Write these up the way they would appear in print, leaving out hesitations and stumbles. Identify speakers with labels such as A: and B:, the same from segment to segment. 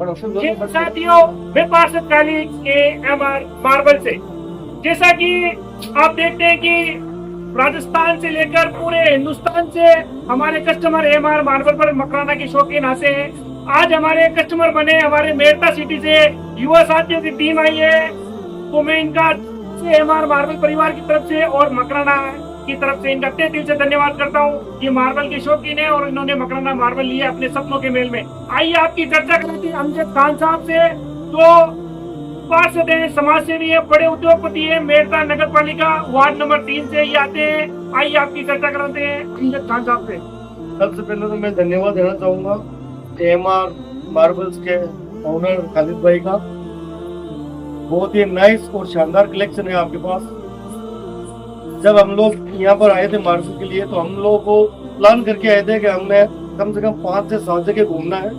A: साथियों, मैं पार्षद काली के एमआर मार्बल से, जैसा कि आप देखते हैं कि राजस्थान से लेकर पूरे हिंदुस्तान से हमारे कस्टमर एमआर मार्बल पर मकराना के शौकीन आते हैं। आज हमारे कस्टमर बने हमारे मेरठा सिटी से युवा साथियों की टीम आई है, तो मैं इनका एमआर मार्बल परिवार की तरफ से और मकराना की तरफ से इनका तहे दिल से धन्यवाद करता हूँ। ये मार्बल के शौकीन है और इन्होंने मकराना मार्बल लिया अपने सपनों के मेल में। आइए आपकी चर्चा करते हैं अमजद खान साहब से, जो पार्षद है, समाज सेवी है, बड़े उद्योगपति है, मेरठा नगर पालिका वार्ड नंबर 3 से ही आते हैं। आइए आपकी चर्चा कराते हैं अमजद खान साहब से।
B: सबसे पहले तो मैं धन्यवाद देना चाहूंगा एमआर मार्बल्स के ओनर खालिद भाई का। बहुत ही नाइस और शानदार कलेक्शन है आपके पास। जब हम लोग यहाँ पर आए थे मार्बल के लिए तो हम लोगों को प्लान करके आए थे कि हमने कम से कम 5 से 7 जगह घूमना है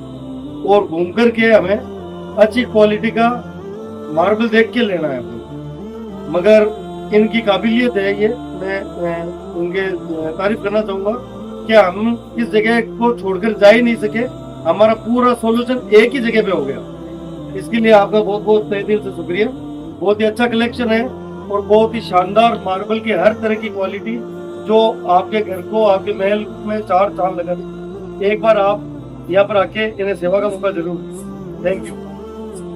B: और घूम करके हमें अच्छी क्वालिटी का मार्बल देख के लेना है। मगर इनकी काबिलियत है ये, मैं उनके तारीफ करना चाहूँगा कि हम इस जगह को छोड़कर जा ही नहीं सके। हमारा पूरा सॉल्यूशन एक ही जगह पे हो गया। इसके लिए आपका बहुत बहुत तहे दिल से शुक्रिया। बहुत ही अच्छा कलेक्शन है और बहुत ही शानदार मार्बल की हर तरह की क्वालिटी जो आपके घर को, आपके महल में 4 चांद लगा दे। एक बार आप यहाँ पर आके इन्हें सेवा का मौका जरूर। Thank you.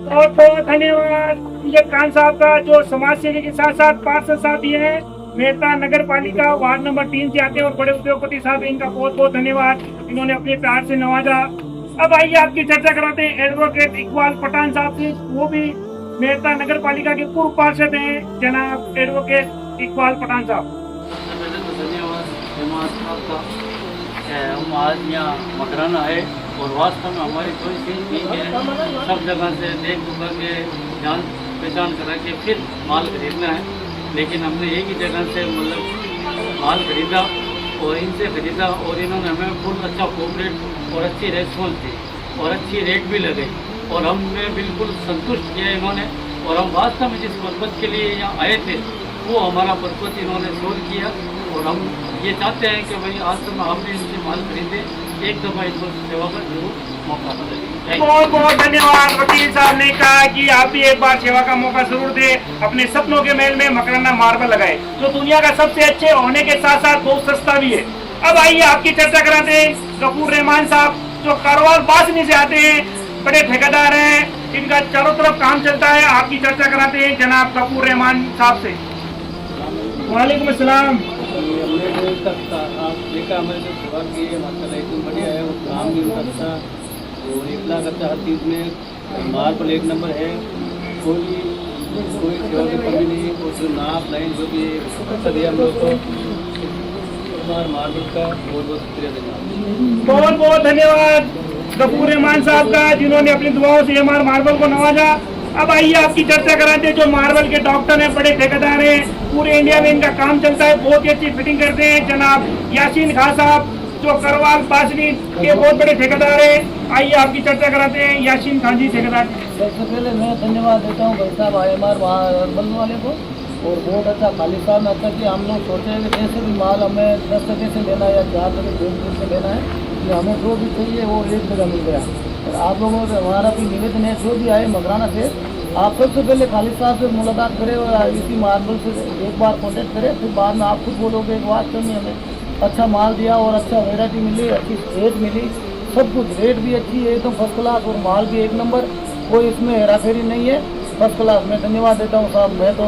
A: बहुत बहुत धन्यवाद अमजद खान साहब का, जो समाज सेवी के साथ साथ पार्षद साथी है, मेरठा नगर पालिका वार्ड नंबर 3 से आते हैं और बड़े उद्योगपति साहब, इनका बहुत बहुत धन्यवाद। इन्होंने अपने प्यार से नवाजा। अब आइए आपकी चर्चा कराते हैं एडवोकेट इकबाल पठान साहब से, वो भी मेरठा नगर पालिका के पूर्व पार्षद हैं, जनाब एडवोकेट इकबाल पठान साहब।
C: हम आज यहाँ मकराना है और वास्तव में हमारी कोई चीज़ नहीं है। सब जगह से देख दुख के जान पहचान करा के फिर माल खरीदना है, लेकिन हमने एक ही जगह से मतलब माल खरीदा और इनसे खरीदा और इन्होंने हमें फुल अच्छा कोऑपरेट और अच्छी रेस्पॉन्स दी और अच्छी रेट भी लगे और हमें बिल्कुल संतुष्ट किया इन्होंने। और हम वास्तव में जिस पर्पज़ के लिए यहाँ आए थे वो हमारा पर्पज़ इन्होंने सोल्व किया और हम ये चाहते हैं कि भाई आज तो आप भी इनसे माल खरीदे, एक दफ़ा इनको सेवा का जरूर मौका मिले।
A: बहुत बहुत धन्यवाद। वकील साहब ने कहा कि आप भी एक बार सेवा का मौका जरूर दे, अपने सपनों के मेल में मकराना मार्बल लगाए, जो दुनिया का सबसे अच्छे होने के साथ साथ बहुत सस्ता भी है। अब आइए आपकी चर्चा कराते हैं गफूर रहमान साहब, जो कारोबार बासनी से आते हैं, बड़े ठेकेदार हैं, इनका चारों तरफ काम चलता है। आपकी चर्चा कराते हैं जनाब गफूर रहमान साहब से। वालेकुम अस्सलाम।
C: हमने आप देखा हमारे जो सेवा की है माशाल्लाह एकदम बढ़िया है और काम भी उनका अच्छा और इतना अच्छा हर चीज़ में मार्बल एक नंबर है। कोई सेवा की कमी नहीं और जो नाप लाइन जो भी अच्छा दिया हम लोग को मार्बल का बहुत बहुत शुक्रिया धन्यवाद।
A: बहुत बहुत धन्यवाद गफूर रहमान साहब का, जिन्होंने अपनी दुआओं से एमआर मार्बल को नवाजा। अब आइए आपकी चर्चा कराते हैं जो मार्बल के डॉक्टर हैं, बड़े ठेकेदार हैं, पूरे इंडिया में इनका काम चलता है, बहुत ही अच्छी फिटिंग करते हैं, जनाब यासीन खान साहब, जो करवाल बासनी के बहुत बड़े ठेकेदार हैं। आइए आपकी चर्चा कराते हैं यासीन खान जी ठेकेदार।
D: सबसे पहले मैं धन्यवाद देता हूँ भाई साहब एमआर मार्बल वाले को, और बहुत अच्छा खालिद साहब ने अच्छा कि हम लोग सोचे हैं कि जैसे भी माल हमें 10 जगह से लेना है या 4 जगह 2 से लेना है, कि हमें जो भी चाहिए वो एक जगह मिल गया। और आप लोगों से हमारा भी निवेदन है, जो भी आए मकराना से आप सबसे पहले खालिद साहब से मुलाकात करें और इसी मार्बल से एक बार कॉन्टेक्ट करें, फिर बाद में आप खुद बोलोगे कि वास्तव में हमें अच्छा माल दिया और अच्छा वेराइटी मिली, अच्छी रेट मिली, सब कुछ रेट भी अच्छी है एकदम फर्स्ट क्लास और माल भी एक नंबर, कोई इसमें हेराफेरी नहीं है, फर्स्ट क्लास। मैं धन्यवाद देता हूँ साहब। मैं तो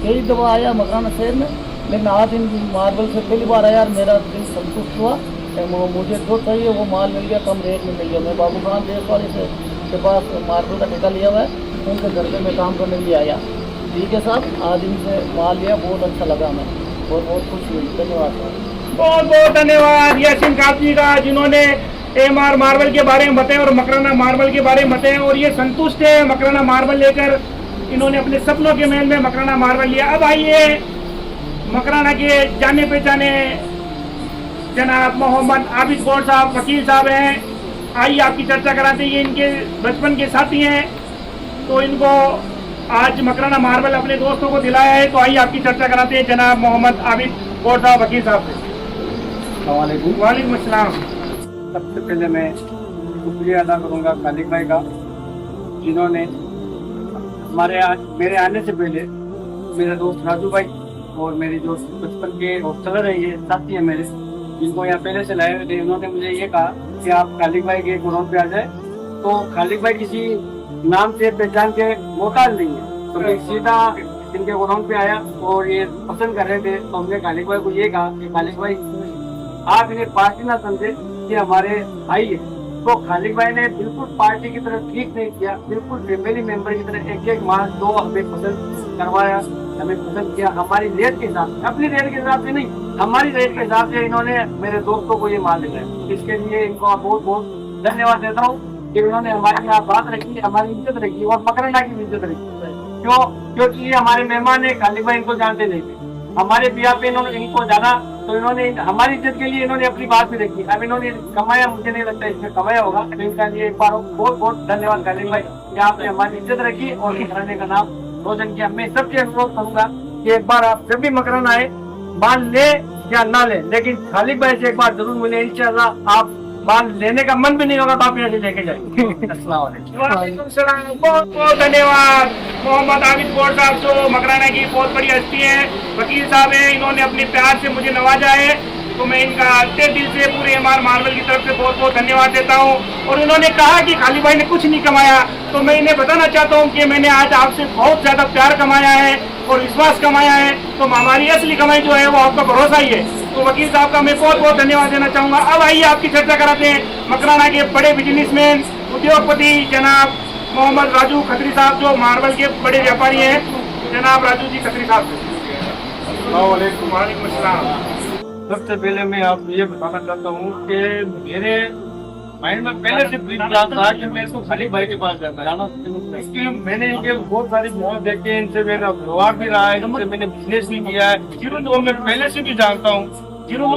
D: कई दफ़ा आया मकराना शहर में, लेकिन आज इन मार्बल से पहली बार आया और मेरा दिल संतुष्ट हुआ। मुझे जो चाहिए वो माल मिल गया, कम रेट में मिल गया। मैं बाबू खान देश वाले से के पास मार्बल का ठेका लिया हुआ है, उनके घर पे मैं काम करने के लिए आया। ठीक है साहब, आज इनसे माल लिया, बहुत अच्छा लगा, मैं बहुत बहुत खुश हुई। धन्यवाद साहब।
A: बहुत बहुत धन्यवाद यासीन खान जी का, जिन्होंने एमआर मार्बल के बारे में बताया और मकराना मार्बल के बारे में बताया और ये संतुष्ट है मकराना मार्बल लेकर। इन्होंने अपने सपनों के महल में मकराना मार्बल लिया। अब आइए मकराना के जाने पहचाने जनाब मोहम्मद आबिद गौर साहब, वकील साहब हैं। आइए आपकी चर्चा कराते हैं। ये इनके बचपन के साथी हैं, तो इनको आज मकराना मार्बल अपने दोस्तों को दिलाया है। तो आइए आपकी चर्चा कराते हैं जनाब मोहम्मद आबिद गौर साहब, वकील साहब से।
B: वालेकुम
A: वालेकुम अस्सलाम।
B: सबसे पहले मैं शुक्रिया अदा करूँगा खालिद भाई का
C: जिन्होंने मेरे आने से पहले मेरे दोस्त राजू भाई और मेरे जो बचपन के और चल रहे ये साथी है मेरे, जिनको यहाँ पहले से लाए हुए थे, उन्होंने मुझे ये कहा कि आप खालिक भाई के गोडाउन पे आ जाए। तो खालिक भाई किसी नाम से पहचान के मोहताज नहीं है, तो मैं सीधा इनके गोडाउन पे आया और ये पसंद कर रहे थे। तो हमने खालिक भाई को ये कहा कि खालिक भाई आप इन्हें पार्टी ना समझे, ये हमारे भाई है। तो खालिक भाई ने बिल्कुल पार्टी की तरह ट्रीट नहीं किया, बिल्कुल फैमिली मेंबर की तरह एक एक माल दो हमें पसंद करवाया, हमें पसंद किया हमारी रेट के हिसाब से, अपनी रेट के हिसाब से नहीं, हमारी रेट के हिसाब से इन्होंने मेरे दोस्तों को ये माल दिया। इसके लिए इनको बहुत बहुत धन्यवाद देता हूँ कि उन्होंने हमारी यहाँ बात रखी, हमारी इज्जत रखी और मकरंडा की इज्जत रखी। क्यों? क्योंकि ये हमारे मेहमान है, खालिक भाई इनको जानते नहीं थे, हमारे बिया पे इन्होंने इनको जाना, तो इन्होंने हमारी इज्जत के लिए इन्होंने अपनी बात भी रखी। अब इन्होंने कमाया, मुझे नहीं लगता इसमें कमाया होगा, तो इनका लिए एक बार बहुत बहुत धन्यवाद खालिक भाई कि आपने हमारी इज्जत रखी और घराने का नाम रोशन किया। मैं सबसे अनुरोध करूंगा कि एक बार आप जब भी मकरन आए, माल ले या ना ले, लेकिन खालिक भाई से एक बार जरूर मिले। इंशाल्लाह आप माल लेने का मन भी नहीं होगा तो आप यहाँ से लेके जाएंगे। अस्सलाम वालेकुम। बहुत बहुत धन्यवाद मोहम्मद आबिद कोट साहब, जो मकराना की बहुत बड़ी हस्ती है, वकील साहब हैं, इन्होंने अपने प्यार से मुझे नवाजा है। तो मैं इनका तहे दिल से पूरे एमआर मार्बल की तरफ से बहुत बहुत धन्यवाद देता हूँ। और इन्होंने कहा कि खालिक भाई ने कुछ नहीं कमाया, तो मैं इन्हें बताना चाहता हूँ कि मैंने आज आपसे बहुत ज्यादा प्यार कमाया है और विश्वास कमाया है। तो हमारी असली कमाई जो है वो आपका भरोसा ही है। तो वकील साहब का मैं बहुत बहुत धन्यवाद देना चाहूंगा। अब आइए आपकी चर्चा कराते हैं मकराना के बड़े बिजनेसमैन उद्योगपति जनाब मोहम्मद राजू खत्री साहब, जो मार्बल के बड़े व्यापारी हैं। जनाब राजू जी खत्री साहब। वालेकुम अस्सलाम।
B: सबसे पहले मैं आपको ये बताना चाहता हूँ कि मेरे माइंड में पहले से प्लान था कि मैं इसको खालिक भाई के पास जाना, क्योंकि मैंने इनके बहुत सारी मॉल देखे, इनसे मेरा व्यवहार भी रहा है, इनसे मैंने बिजनेस भी किया है, तो मैं पहले से भी जानता हूँ।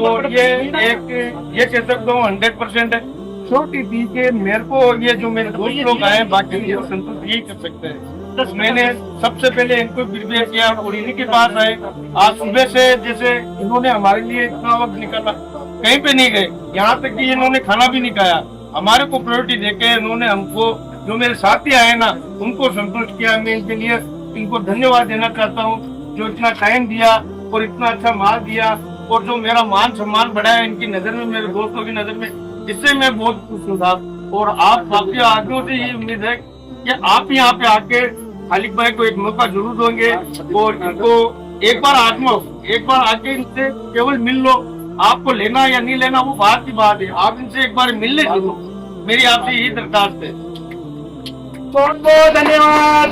B: और ये कह सकता हूँ 100% है। छोटी थी कि मेरे को ये जो मेरे दोस्त लोग आए, बाकी ये संतुष्ट यही कर सकते हैं। तो मैंने सबसे पहले इनको प्रिपेयर किया और इन्हीं के पास आए। आज सुबह से जैसे इन्होंने हमारे लिए इतना वक्त निकाला, कहीं पे नहीं गए, यहाँ तक कि इन्होंने खाना भी नहीं खाया। हमारे को प्रायोरिटी देके इन्होंने हमको, जो मेरे साथी आए ना, उनको संतुष्ट किया। मैं इनके लिए इनको धन्यवाद देना चाहता हूँ, जो इतना टाइम दिया और इतना अच्छा माल दिया और जो मेरा मान सम्मान बढ़ाया इनकी नजर में, मेरे दोस्तों की नजर में, इससे मैं बहुत खुश हूँ साहब। और आप आपके आदमियों से ये उम्मीद है कि आप यहाँ पे आके खालिक भाई को एक मौका जरूर दोगे और इनको एक बार एक बार आके इनसे केवल मिल लो। आपको लेना या नहीं लेना वो बात की बात है, आप इनसे एक बार मिलने जरूर, मेरी आपसे यही दरखास्त है।
A: बहुत बहुत धन्यवाद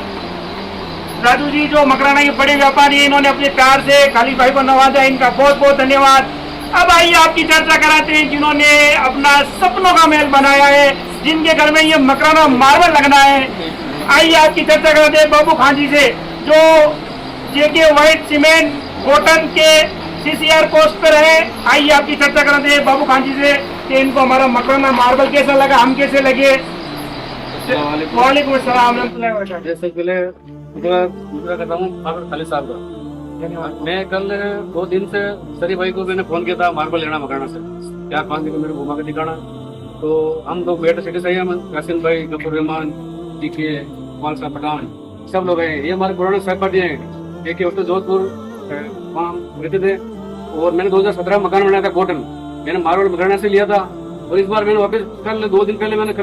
A: राजू जी, जो मकराना के बड़े व्यापारी हैं, इन्होंने अपने प्यार से खालिक भाई को नवाजा, इनका बहुत बहुत धन्यवाद। अब आइए आपकी चर्चा कराते हैं जिन्होंने अपना सपनों का महल बनाया है, जिनके घर में ये मकराना मार्बल लगना है। आइए आपकी चर्चा कराते हैं बाबू खान जी से, जो जेके व्हाइट सीमेंट कॉटन के सीसीआर पोस्ट पर है। आइए आपकी चर्चा कराते हैं बाबू खान जी से कि इनको हमारा मकराना मार्बल कैसा लगा, हम कैसे लगे। वालेकुम अस्सलाम।
C: जैसे पहले दूसरा करता हूँ खालिद साहब का। मैं कल 2 दिन से सरी भाई को मैंने फोन किया था मार्बल लेना मकराना से, 4-5 दिन मेरे घुमा के दिखाना। तो हम लोग बेटे सिटी से यासिन भाई, गफूर रहमान, डीके, मालसा पठान, सब लोग हैं। ये हमारे पुराने सहपाठी हैं, एक उत्तर जोधपुर वहाँ रहते थे। और मैंने 2017 में मकान बनाया था कॉटन, मैंने मार्बल मकराना से लिया था। और इस बार मैंने वापस कल 2 दिन पहले मैंने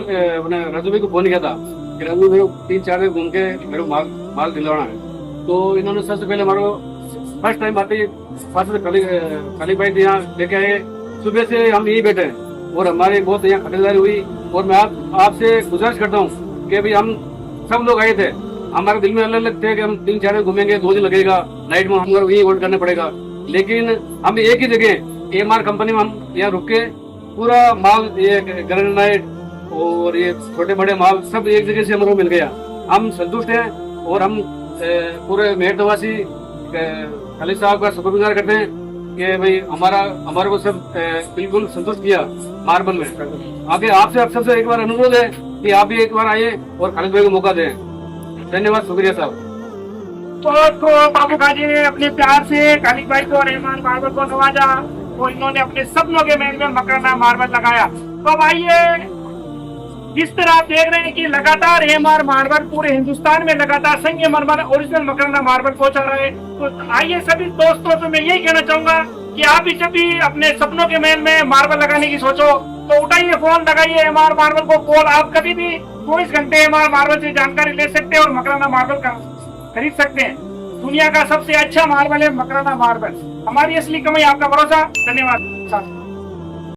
C: राजू भाई को फोन किया था कि राजू मेरे 3-4 दिन घूम के मेरे को माल दिलवाना है। तो इन्होंने सबसे पहले हमारे फर्स्ट टाइम आते ही खालिक भाई यहाँ लेके आए। सुबह से हम यही बैठे हैं और हमारे बहुत यहाँ खरीदारी हुई। और मैं आपसे गुजारिश करता हूँ कि भाई हम सब लोग आए थे, हमारे दिल में अलग अलग थे कि हम 3-4 दिन घूमेंगे, 2 दिन लगेगा, नाइट में हमको यही होल्ड करना पड़ेगा। लेकिन हम एक ही जगह एमआर कंपनी में हम यहाँ रुक के पूरा माल, ये ग्रेनाइट और ये छोटे बड़े माल सब एक जगह से हमारे मिल गया। हम संतुष्ट हैं और हम पूरे मेहरवासी खालिद साहब का शुक्रगुजार करते हैं कि भाई हमारे को सब बिल्कुल संतुष्ट किया मार्बल में। आगे आपसे आप सबसे एक बार अनुरोध है कि आप भी एक बार आइए और खालिद भाई को मौका दें। धन्यवाद, शुक्रिया साहब।
A: तो बाबू खान जी ने अपने प्यार से खालिद भाई को और रहमान मार्बल को नवाजा और इन्होंने अपने सपनों के महल में मकराना मार्बल लगाया। तो अब आइए जिस तरह आप देख रहे हैं कि लगातार एमआर मार्बल पूरे हिंदुस्तान में लगातार संगमरमर ओरिजिनल मकराना मार्बल पहुंचा रहा है। तो आइए सभी दोस्तों से मैं यही कहना चाहूंगा कि आप भी जब भी अपने सपनों के महल में मार्बल लगाने की सोचो तो उठाइए फोन, लगाइए एमआर मार्बल को कॉल। आप कभी भी 24 घंटे एमआर मार्बल से जानकारी ले सकते हैं और मकराना मार्बल का खरीद सकते हैं। दुनिया का सबसे अच्छा मार्बल है मकराना मार्बल। हमारी असली कमाई आपका भरोसा। धन्यवाद।